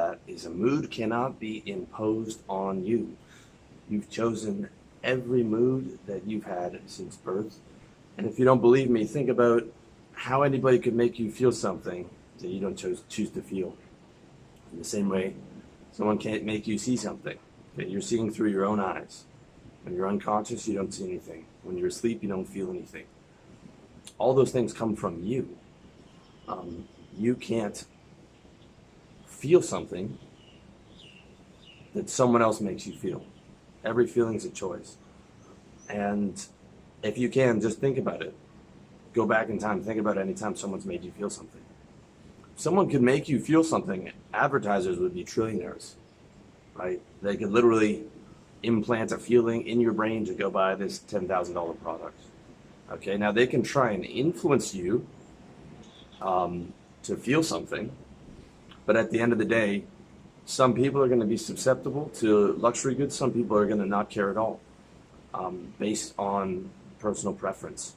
that is a mood cannot be imposed on you. You've chosen every mood that you've had since birth. And if you don't believe me, think about how anybody could make you feel something that you don't choose to feel. In the same way, someone can't make you see something that you're seeing through your own eyes. When you're unconscious, you don't see anything. When you're asleep, you don't feel anything. All those things come from you. You can't feel something that someone else makes you feel. Every feeling is a choice. And if you can, just think about it. Go back in time, think about any time someone's made you feel something. If someone could make you feel something, advertisers would be trillionaires, right? They could literally implant a feeling in your brain to go buy this $10,000 product. Okay, now they can try and influence you to feel something, but at the end of the day, some people are going to be susceptible to luxury goods, some people are going to not care at all, based on personal preference.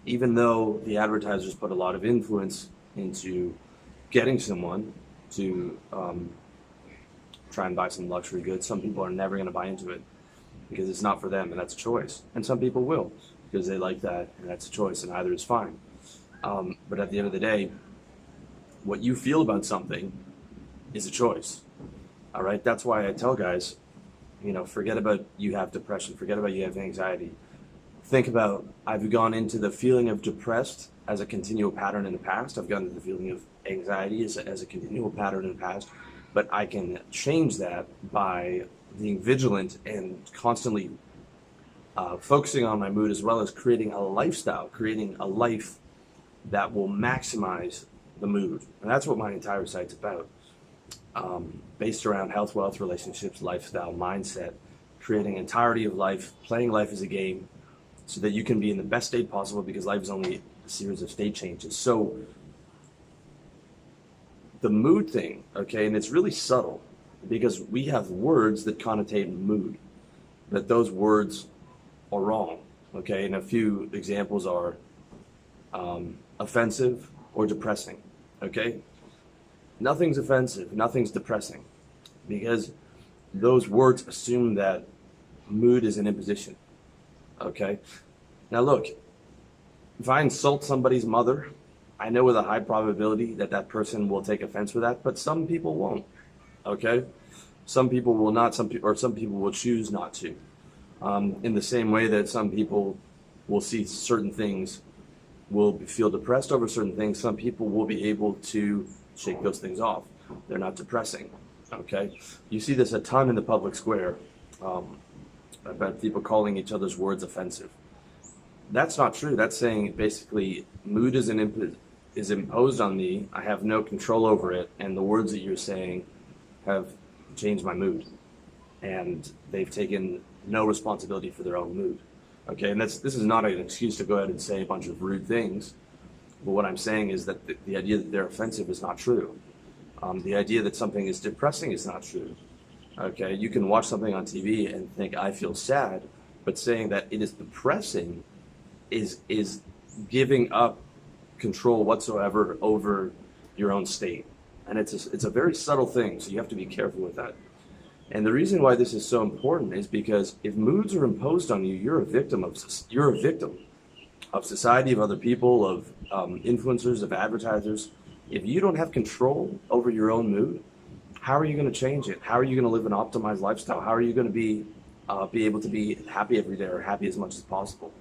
Even though the advertisers put a lot of influence into getting someone to try and buy some luxury goods, some people are never going to buy into it because it's not for them, and that's a choice. And some people will because they like that, and that's a choice, and either is fine. But at the end of the day, what you feel about something is a choice. All right, that's why I tell guys, forget about you have depression, forget about you have anxiety. Think about, I've gone into the feeling of depressed as a continual pattern in the past. I've gone into the feeling of anxiety as a continual pattern in the past. But I can change that by being vigilant and constantly focusing on my mood, as well as creating a lifestyle, creating a life that will maximize the mood. And that's what my entire site's about. Based around health, wealth, relationships, lifestyle, mindset, creating entirety of life, playing life as a game so that you can be in the best state possible, because life is only a series of state changes. So the mood thing, okay, and it's really subtle because we have words that connotate mood, but those words are wrong, okay? And a few examples are offensive or depressing, okay? Nothing's offensive, nothing's depressing, because those words assume that mood is an imposition, okay? Now look, if I insult somebody's mother, I know with a high probability that that person will take offense with that, but some people won't, okay? Some people will not, some people will choose not to. In the same way that some people will see certain things, will feel depressed over certain things, some people will be able to shake those things off. They're not depressing, okay? You see this a ton in the public square, about people calling each other's words offensive. That's not true. That's saying basically mood is imposed on me. I have no control over it, and the words that you're saying have changed my mood, and they've taken no responsibility for their own mood. Okay, and this is not an excuse to go ahead and say a bunch of rude things. But what I'm saying is that the idea that they're offensive is not true. The idea that something is depressing is not true. Okay, you can watch something on TV and think, I feel sad, but saying that it is depressing is giving up control whatsoever over your own state. And it's a very subtle thing, so you have to be careful with that. And the reason why this is so important is because if moods are imposed on you, you're a victim of society, of other people, of influencers, of advertisers. If you don't have control over your own mood, how are you going to change it? How are you going to live an optimized lifestyle? How are you going to be able to be happy every day, or happy as much as possible?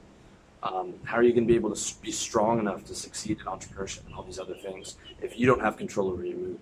How are you going to be able to be strong enough to succeed in entrepreneurship and all these other things if you don't have control over your mood?